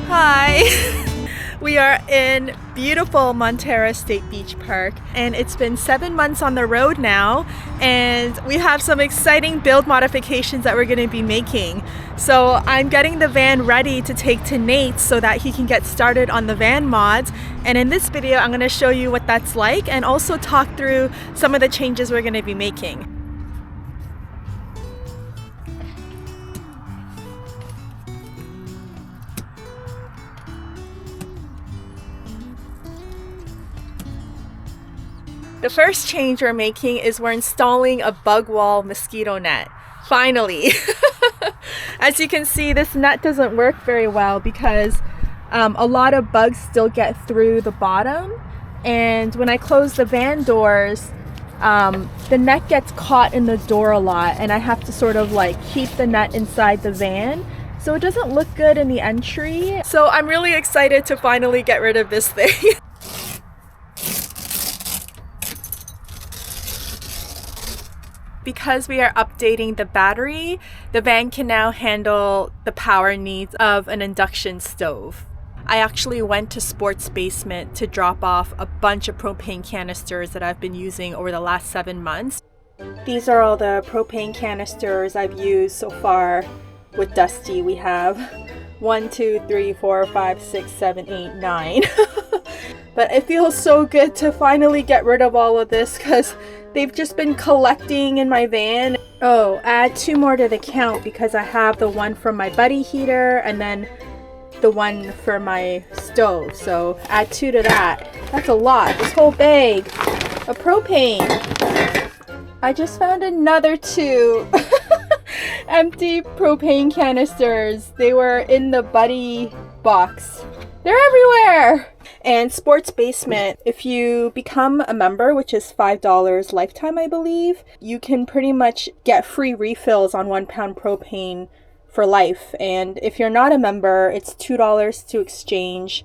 Hi! We are in beautiful Montera State Beach Park, and it's been 7 months on the road now, and we have some exciting build modifications that we're going to be making. So I'm getting the van ready to take to Nate so that he can get started on the van mods, and in this video I'm going to show you what that's like and also talk through some of the changes we're going to be making. The first change we're making is we're installing a bug wall mosquito net. Finally! As you can see, this net doesn't work very well because a lot of bugs still get through the bottom, and when I close the van doors, the net gets caught in the door a lot, and I have to sort of like keep the net inside the van, so it doesn't look good in the entry. So I'm really excited to finally get rid of this thing. Because we are updating the battery, the van can now handle the power needs of an induction stove. I actually went to Sports Basement to drop off a bunch of propane canisters that I've been using over the last 7 months. These are all the propane canisters I've used so far with Dusty. We have 1, 2, 3, 4, 5, 6, 7, 8, 9. But it feels so good to finally get rid of all of this because they've just been collecting in my van. Oh, add 2 more to the count because I have the one from my buddy heater and then the one for my stove. So add 2 to that. That's a lot. This whole bag of propane. I just found another 2 empty propane canisters. They were in the buddy box. They're everywhere! And Sports Basement, if you become a member, which is $5 lifetime, I believe, you can pretty much get free refills on 1 pound propane for life. And if you're not a member, it's $2 to exchange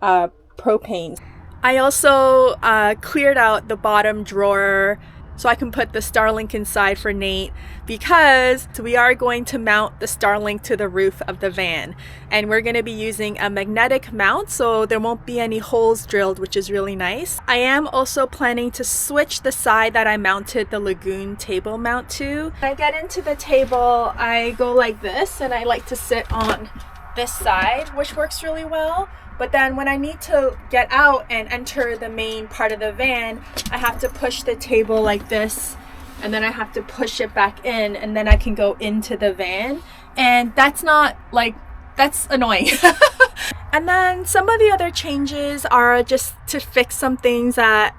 propane. I also cleared out the bottom drawer so I can put the Starlink inside for Nate, because we are going to mount the Starlink to the roof of the van, and we're going to be using a magnetic mount so there won't be any holes drilled, which is really nice. I am also planning to switch the side that I mounted the Lagoon table mount to. When I get into the table, I go like this, and I like to sit on this side, which works really well. But then when I need to get out and enter the main part of the van, I have to push the table like this, and then I have to push it back in, and then I can go into the van. And that's annoying. And then some of the other changes are just to fix some things that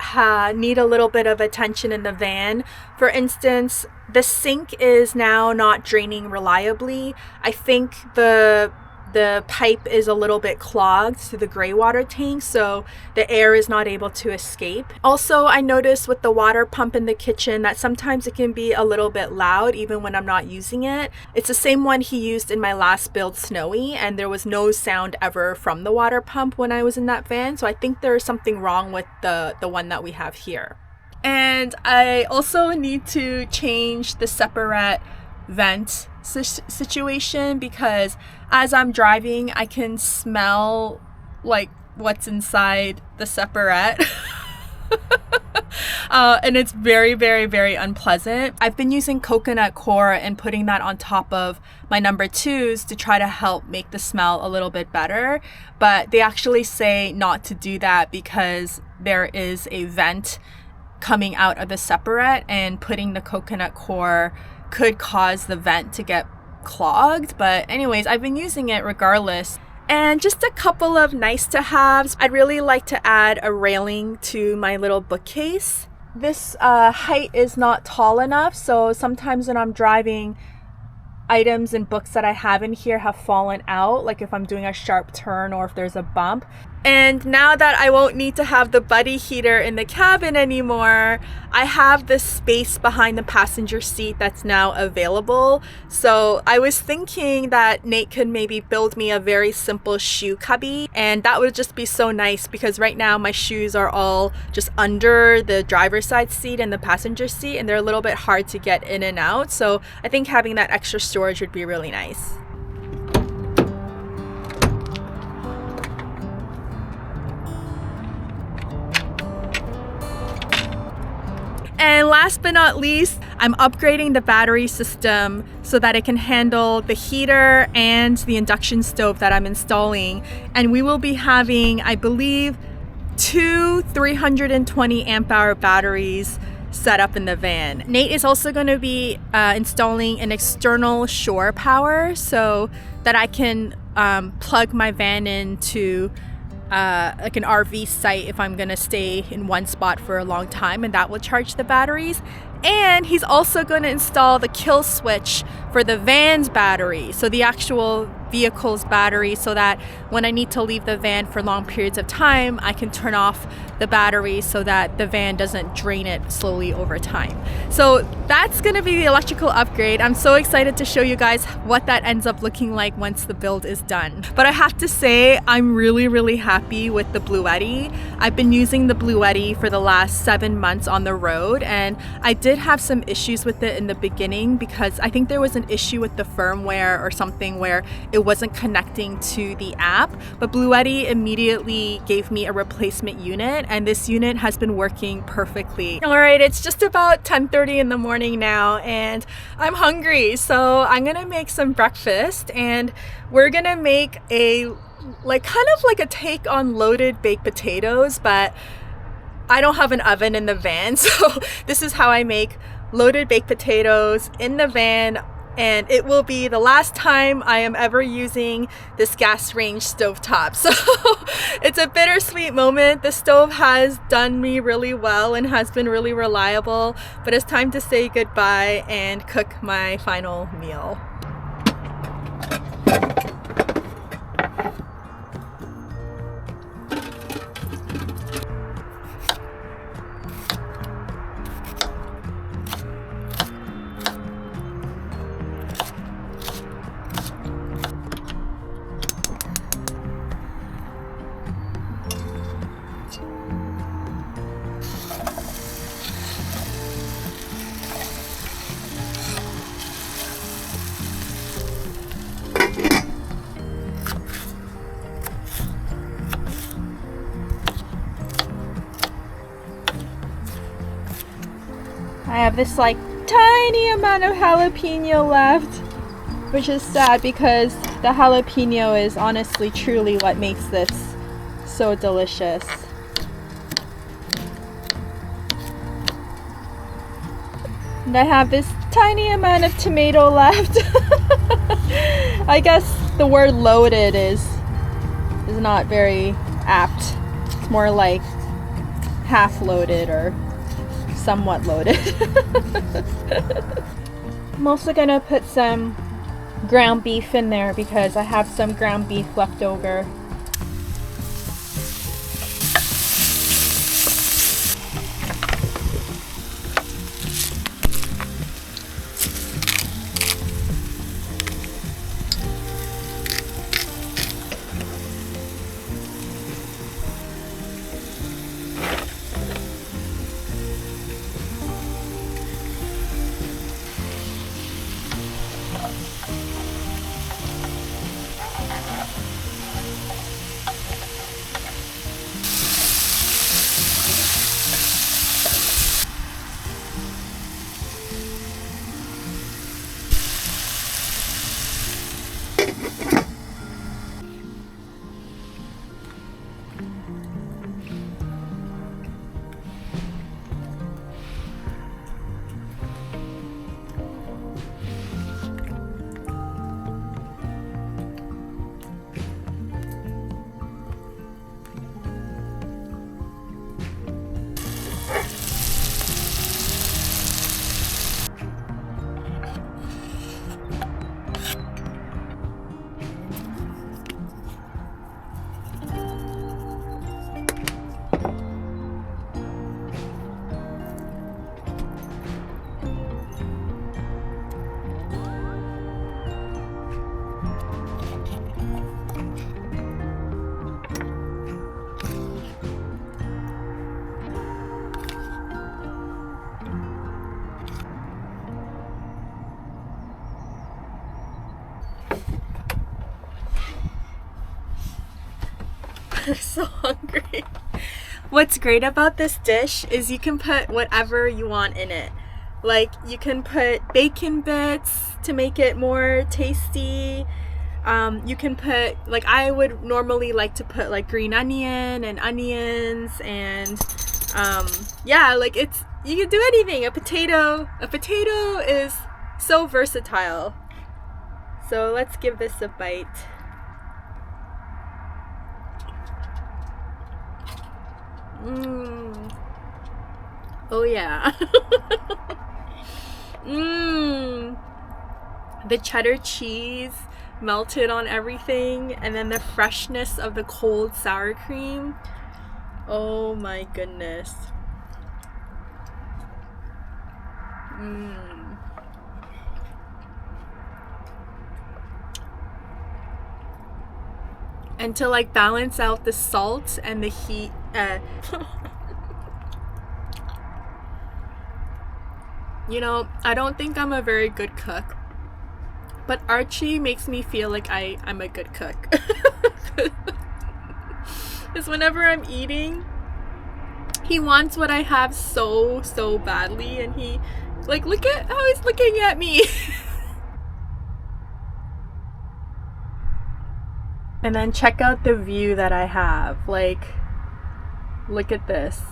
need a little bit of attention in the van. For instance, the sink is now not draining reliably. I think the pipe is a little bit clogged to the gray water tank, so the air is not able to escape. Also, I noticed with the water pump in the kitchen that sometimes it can be a little bit loud even when I'm not using it. It's the same one he used in my last build, Snowy, and there was no sound ever from the water pump when I was in that van, so I think there's something wrong with the one that we have here. And I also need to change the separate vent situation, because as I'm driving I can smell like what's inside the separate. And it's very, very, very unpleasant. I've been using coconut coir and putting that on top of my number 2s to try to help make the smell a little bit better, but they actually say not to do that because there is a vent coming out of the separate, and putting the coconut coir could cause the vent to get clogged. But anyways, I've been using it regardless. And just a couple of nice to haves. I'd really like to add a railing to my little bookcase. This height is not tall enough, so sometimes when I'm driving, items and books that I have in here have fallen out, like if I'm doing a sharp turn or if there's a bump. And now that I won't need to have the buddy heater in the cabin anymore, I have this space behind the passenger seat that's now available. So I was thinking that Nate could maybe build me a very simple shoe cubby, and that would just be so nice because right now my shoes are all just under the driver's side seat and the passenger seat, and they're a little bit hard to get in and out. So I think having that extra storage would be really nice. And last but not least, I'm upgrading the battery system so that it can handle the heater and the induction stove that I'm installing. And we will be having, I believe, 2 320 amp hour batteries set up in the van. Nate is also going to be installing an external shore power so that I can plug my van into like an RV site if I'm gonna stay in one spot for a long time, and that will charge the batteries. And he's also going to install the kill switch for the van's battery, so the actual vehicle's battery, so that when I need to leave the van for long periods of time, I can turn off the battery so that the van doesn't drain it slowly over time. So that's going to be the electrical upgrade. I'm so excited to show you guys what that ends up looking like once the build is done. But I have to say, I'm really happy with the Bluetti. I've been using the Bluetti for the last 7 months on the road, and I did have some issues with it in the beginning because I think there was an issue with the firmware or something where it wasn't connecting to the app, but Bluetti immediately gave me a replacement unit, and this unit has been working perfectly. All right, it's just about 10:30 in the morning now, and I'm hungry, so I'm gonna make some breakfast, and we're gonna make a kind of like a take on loaded baked potatoes, but I don't have an oven in the van, so this is how I make loaded baked potatoes in the van, and it will be the last time I am ever using this gas range stovetop. So it's a bittersweet moment. The stove has done me really well and has been really reliable, but it's time to say goodbye and cook my final meal. I have this tiny amount of jalapeno left, which is sad because the jalapeno is honestly truly what makes this so delicious. And I have this tiny amount of tomato left. I guess the word loaded is not very apt. It's more like half loaded or somewhat loaded. I'm also gonna put some ground beef in there because I have some ground beef left over. I'm so hungry. What's great about this dish is you can put whatever you want in it. Like, you can put bacon bits to make it more tasty. You can put, like, I would normally like to put like green onion and onions and yeah, like you can do anything. A potato is so versatile. So let's give this a bite. Oh yeah. The cheddar cheese melted on everything, and then the freshness of the cold sour cream. Oh my goodness. And to like balance out the salt and the heat, you know, I don't think I'm a very good cook, but Archie makes me feel like I'm a good cook. Because whenever I'm eating, he wants what I have so badly, and he, like, look at how he's looking at me. And then check out the view that I have. Like, look at this.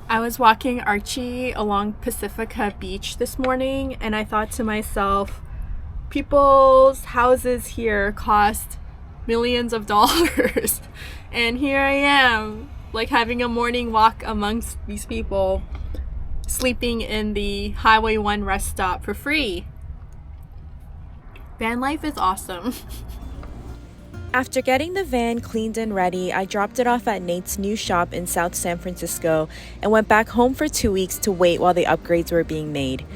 I was walking Archie along Pacifica Beach this morning, and I thought to myself, people's houses here cost millions of dollars. And here I am, like, having a morning walk amongst these people, sleeping in the Highway 1 rest stop for free. Van life is awesome. After getting the van cleaned and ready, I dropped it off at Nate's new shop in South San Francisco and went back home for 2 weeks to wait while the upgrades were being made.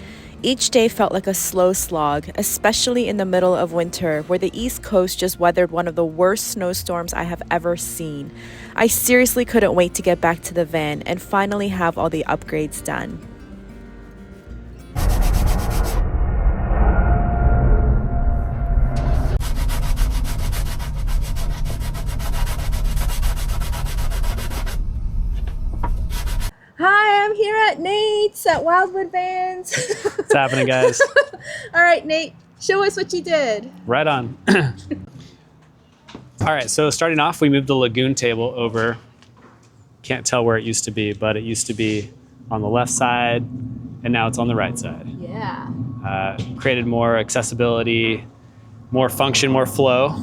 Each day felt like a slow slog, especially in the middle of winter, where the East Coast just weathered one of the worst snowstorms I have ever seen. I seriously couldn't wait to get back to the van and finally have all the upgrades done. Hi, I'm here at Nate's at Wildwood Vans. What's happening, guys? All right, Nate, show us what you did. Right on. All right, so starting off, we moved the lagoon table over. Can't tell where it used to be, but it used to be on the left side, and now it's on the right side. Yeah. Created more accessibility, more function, more flow.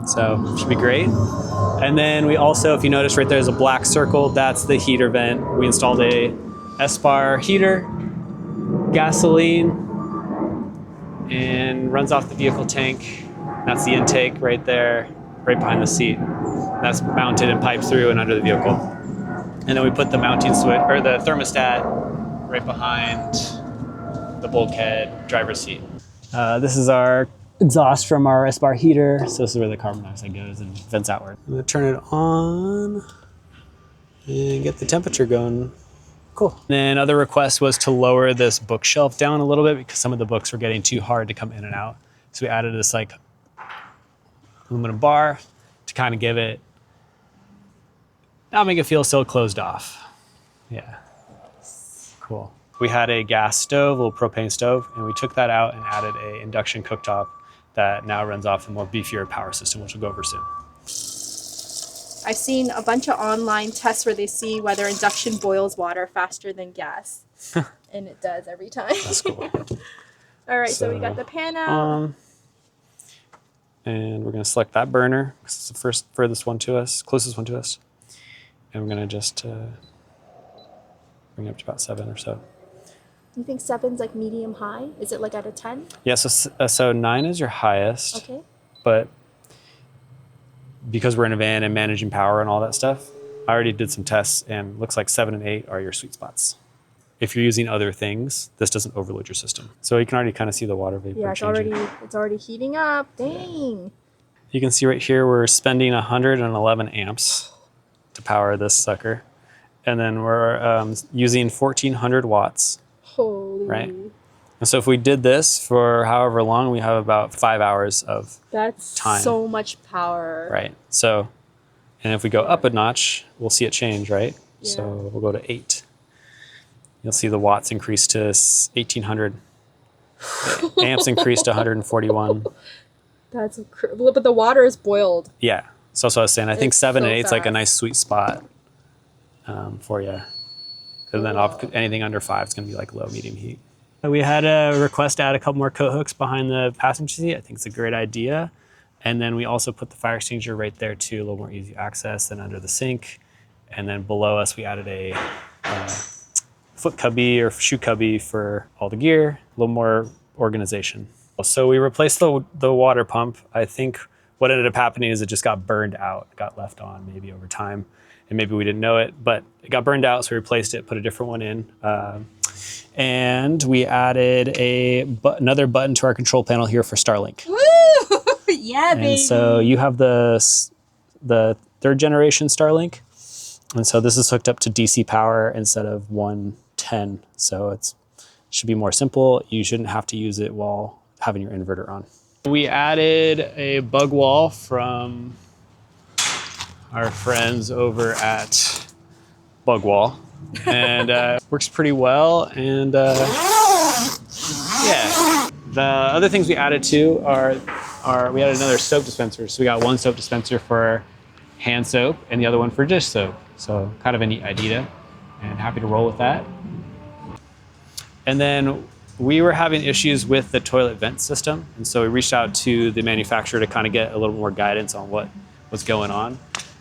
So it should be great. And then we also, if you notice right there's a black circle, that's the heater vent. We installed a S-bar heater, gasoline, and runs off the vehicle tank. That's the intake right there, right behind the seat. That's mounted and piped through and under the vehicle. And then we put the mounting switch, or the thermostat, right behind the bulkhead driver's seat. This is our exhaust from our S-bar heater. So this is where the carbon dioxide goes and vents outward. I'm gonna turn it on and get the temperature going. Cool. And then other request was to lower this bookshelf down a little bit because some of the books were getting too hard to come in and out. So we added this like aluminum bar to kind of give it, not make it feel so closed off. Yeah, cool. We had a gas stove, a little propane stove, and we took that out and added a induction cooktop that now runs off a more beefier power system, which we'll go over soon. I've seen a bunch of online tests where they see whether induction boils water faster than gas. And it does every time. That's cool. All right, so we got the pan out. And we're gonna select that burner because it's the furthest one to us, closest one to us. And we're gonna just bring it up to about 7 or so. You think 7's like medium high? Is it like at a 10? Yeah, so 9 is your highest. Okay. But because we're in a van and managing power and all that stuff, I already did some tests and looks like 7 and 8 are your sweet spots. If you're using other things, this doesn't overload your system. So you can already kind of see the water vapor changing. It's already heating up. Dang. You can see right here we're spending 111 amps to power this sucker. And then we're using 1,400 watts. Holy. Right? And so if we did this for however long, we have about 5 hours of That's time. so much power. Right. So, and if we go up a notch, we'll see it change, right? Yeah. So we'll go to 8. You'll see the watts increase to 1800. Amps increase to 141. That's but the water is boiled. Yeah. So that's what I was saying. I think It's 7 and so 8 is like a fast. nice sweet spot for you. And then anything under 5 is going to be like low, medium heat. We had a request to add a couple more coat hooks behind the passenger seat. I think it's a great idea. And then we also put the fire extinguisher right there too, a little more easy access than under the sink. And then below us, we added a foot cubby or shoe cubby for all the gear, a little more organization. So we replaced the water pump. I think what ended up happening is it just got burned out, got left on maybe over time. And maybe we didn't know it, but it got burned out, so we replaced it, put a different one in. And we added another button to our control panel here for Starlink. Woo! Yeah, baby. And so you have the 3rd generation Starlink. And so this is hooked up to DC power instead of 110. So it should be more simple. You shouldn't have to use it while having your inverter on. We added a bug wall from our friends over at Bug Wall, and works pretty well. And yeah, the other things we added too are we added another soap dispenser. So we got one soap dispenser for hand soap and the other one for dish soap. So kind of a neat idea, and happy to roll with that. And then we were having issues with the toilet vent system, and so we reached out to the manufacturer to kind of get a little more guidance on what was going on.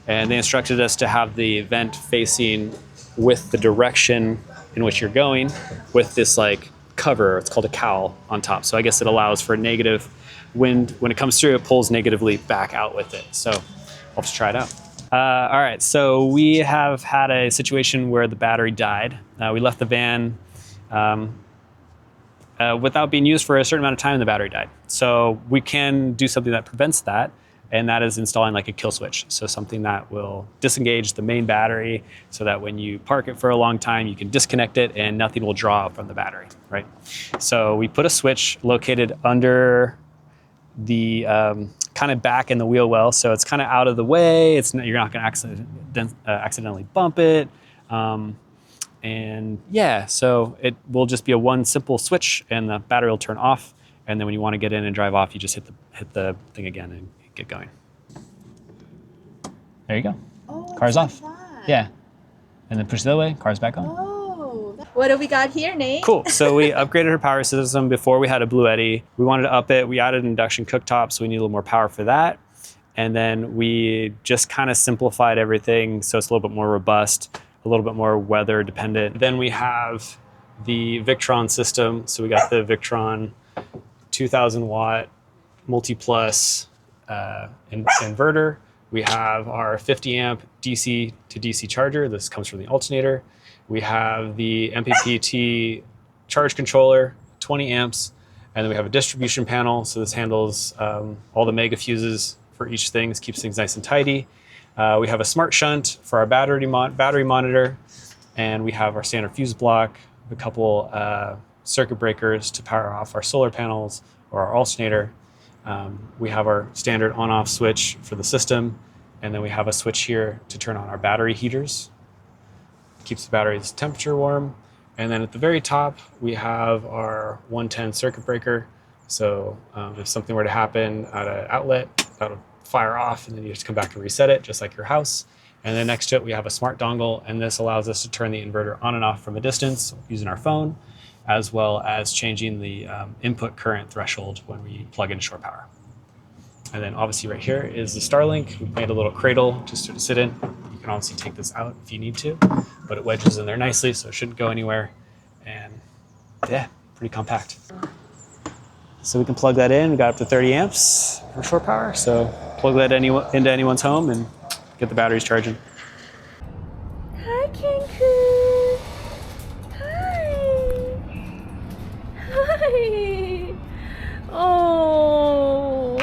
And they instructed us to have the vent facing with the direction in which you're going with this like cover, it's called a cowl on top. So I guess it allows for negative wind. When it comes through, it pulls negatively back out with it. So I'll just try it out. All right, so we have had a situation where the battery died. We left the van without being used for a certain amount of time, and the battery died. So we can do something that prevents that, and that is installing like a kill switch. So something that will disengage the main battery so that when you park it for a long time, you can disconnect it and nothing will draw from the battery, right? So we put a switch located under the kind of back in the wheel well, so it's kind of out of the way. You're not going to accidentally bump it. And yeah, so it will just be a one simple switch and the battery will turn off. And then when you want to get in and drive off, you just hit the thing again and get going. There you go. Oh, car's off. That. Yeah. And then push the other way, car's back on. Oh, what do we got here, Nate? Cool. So we upgraded her power system. Before we had a Blue Eddy. We wanted to up it. We added an induction cooktop, so we need a little more power for that. And then we just kind of simplified everything so it's a little bit more robust, a little bit more weather dependent. Then we have the Victron system. So we got the Victron 2000 watt multi-plus inverter. We have our 50 amp DC to DC charger. This comes from the alternator. We have the MPPT charge controller, 20 amps. And then we have a distribution panel. So this handles all the mega fuses for each thing. This keeps things nice and tidy. We have a smart shunt for our battery monitor. And we have our standard fuse block, a couple circuit breakers to power off our solar panels or our alternator. We have our standard on-off switch for the system, and then we have a switch here to turn on our battery heaters. Keeps the battery's temperature warm. And then at the very top, we have our 110 circuit breaker. So if something were to happen at an outlet, that'll fire off, and then you just come back and reset it, just like your house. And then next to it, we have a smart dongle, and this allows us to turn the inverter on and off from a distance using our phone, as well as changing the input current threshold when we plug in shore power. And then obviously right here is the Starlink. We made a little cradle just to sit in. You can obviously take this out if you need to, but it wedges in there nicely, so it shouldn't go anywhere. And yeah, pretty compact. So we can plug that in. We got up to 30 amps for shore power. So plug that into anyone's home and get the batteries charging. Hi, Cancun. Hi. Oh,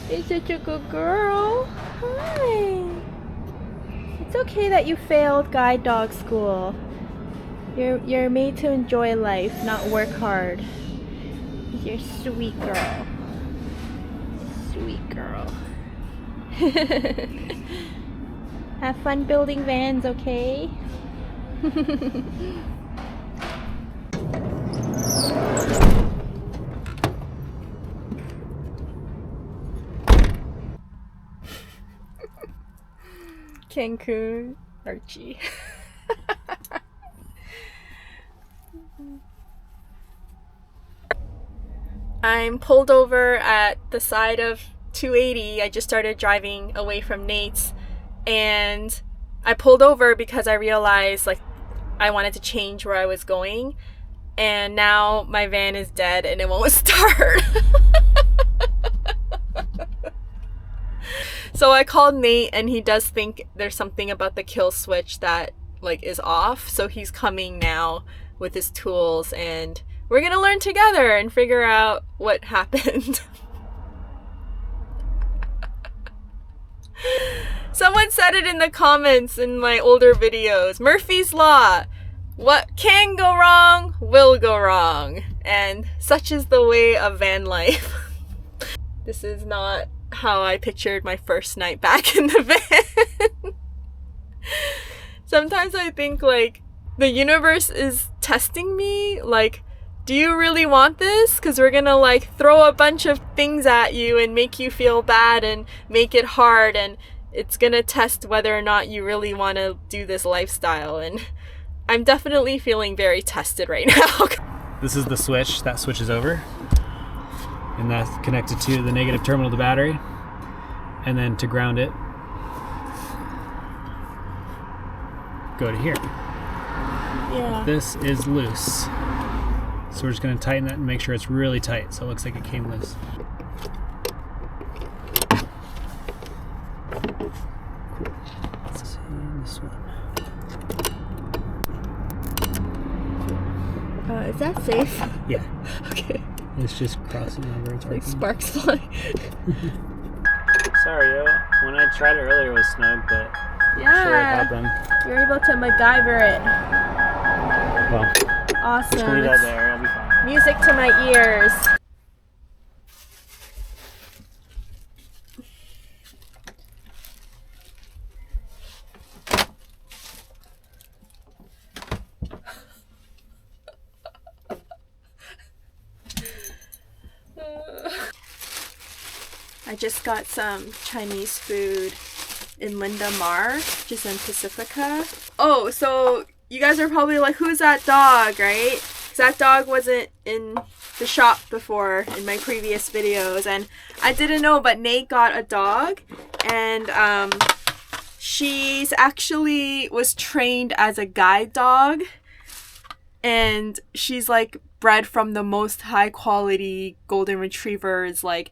you're such a good girl. Hi. It's okay that you failed guide dog school. You're made to enjoy life, not work hard. You're a sweet girl. Sweet girl. Have fun building vans, okay? Cancun, Archie. I'm pulled over at the side of 280. I just started driving away from Nate's, and I pulled over because I realized like I wanted to change where I was going, and now my van is dead and it won't start. So I called Nate, and he does think there's something about the kill switch that like is off, so he's coming now with his tools, and we're gonna learn together and figure out what happened. Someone said it in the comments in my older videos. Murphy's Law. What can go wrong will go wrong. And such is the way of van life. This is not how I pictured my first night back in the van. Sometimes I think like the universe is testing me. Like, do you really want this? Because we're gonna like throw a bunch of things at you and make you feel bad and make it hard, and it's gonna test whether or not you really want to do this lifestyle. And I'm definitely feeling very tested right now. This is the switch. That switch is over. And that's connected to the negative terminal of the battery. And then to ground it, go to here. Yeah. This is loose. So we're just going to tighten that and make sure it's really tight so it looks like it came loose. Let's see this one. Is that safe? Yeah. Okay. It's just crossing over. It's Like working. sparks fly. Sorry, yo. When I tried it earlier, it was snug, but I'm sure it happened. You're able to MacGyver it. Well, Awesome. just leave that It's there. I'll be fine. music to my ears. I just got some Chinese food in Linda Mar, which is in Pacifica. Oh, so you guys are probably like, who's that dog, right? 'Cause that dog wasn't in the shop before in my previous videos, and I didn't know, but Nate got a dog, and she's actually was trained as a guide dog, and she's like bred from the most high quality golden retrievers, like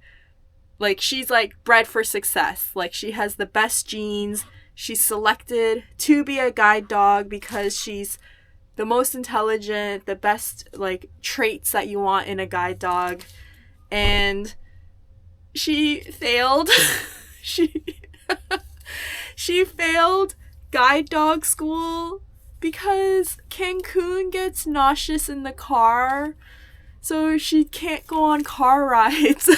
she's like bred for success. Like she has the best genes. She's selected to be a guide dog because she's the most intelligent, the best like traits that you want in a guide dog. And she failed. she failed guide dog school because Cancun gets nauseous in the car. So she can't go on car rides.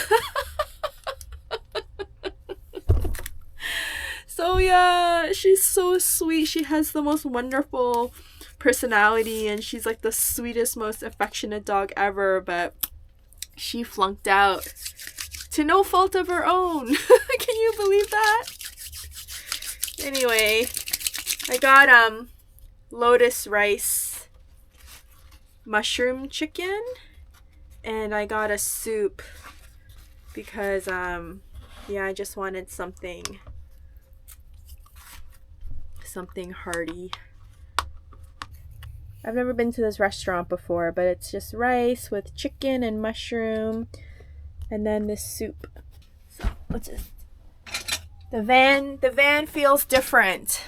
So yeah, she's so sweet. She has the most wonderful personality, and she's like the sweetest, most affectionate dog ever, but she flunked out to no fault of her own. Can you believe that? Anyway, I got lotus rice mushroom chicken, and I got a soup because yeah, I just wanted something hearty. I've never been to this restaurant before, but it's just rice with chicken and mushroom, and then this soup. So what's this? The van feels different.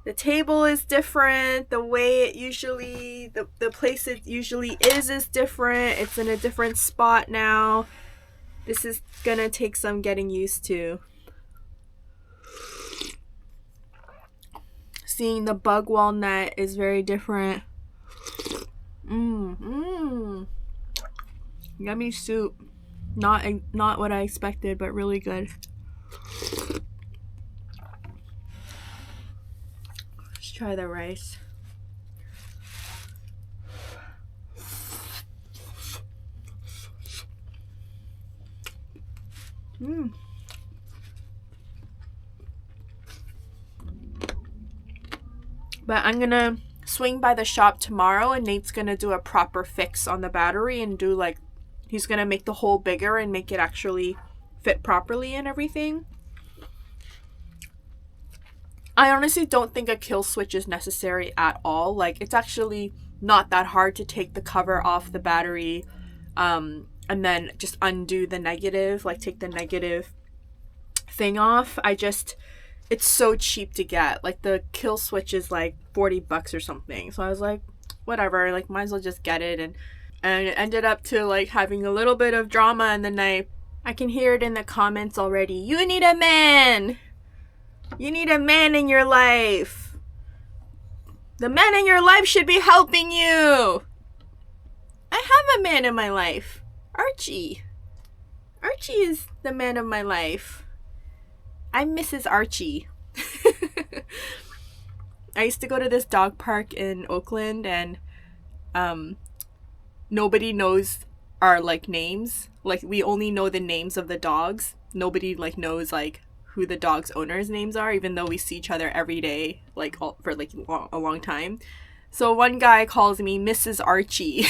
The table is different. The way it usually, the place it usually is different. It's in a different spot now. This is gonna take some getting used to. Seeing the bug walnut is very different. Yummy soup. Not what I expected, but really good. Let's try the rice. But I'm gonna swing by the shop tomorrow, and Nate's gonna do a proper fix on the battery and do like, he's gonna make the hole bigger and make it actually fit properly and everything. I honestly don't think a kill switch is necessary at all. Like, it's actually not that hard to take the cover off the battery, and then just undo the negative, like take the negative thing off. It's so cheap to get. Like, the kill switch is like $40 or something. So I was like, whatever, like, might as well just get it. And it ended up to like having a little bit of drama in the night. I can hear it in the comments already. You need a man! You need a man in your life. The man in your life should be helping you. I have a man in my life. Archie. Archie is the man of my life. I'm Mrs. Archie. I used to go to this dog park in Oakland, and nobody knows our like names. Like, we only know the names of the dogs. Nobody like knows like who the dog's owners' names are, even though we see each other every day, like for like a long time. So one guy calls me Mrs. Archie.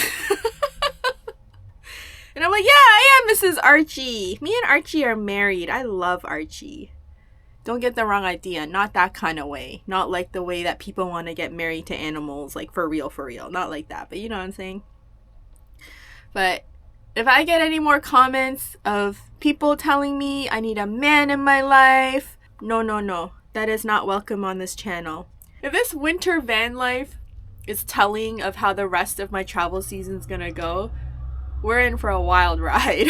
And I'm like, yeah, I am Mrs. Archie. Me and Archie are married. I love Archie. Don't get the wrong idea. Not that kind of way. Not like the way that people want to get married to animals, like for real. Not like that, but you know what I'm saying? But if I get any more comments of people telling me I need a man in my life, no. That is not welcome on this channel. If this winter van life is telling of how the rest of my travel season's gonna go, we're in for a wild ride.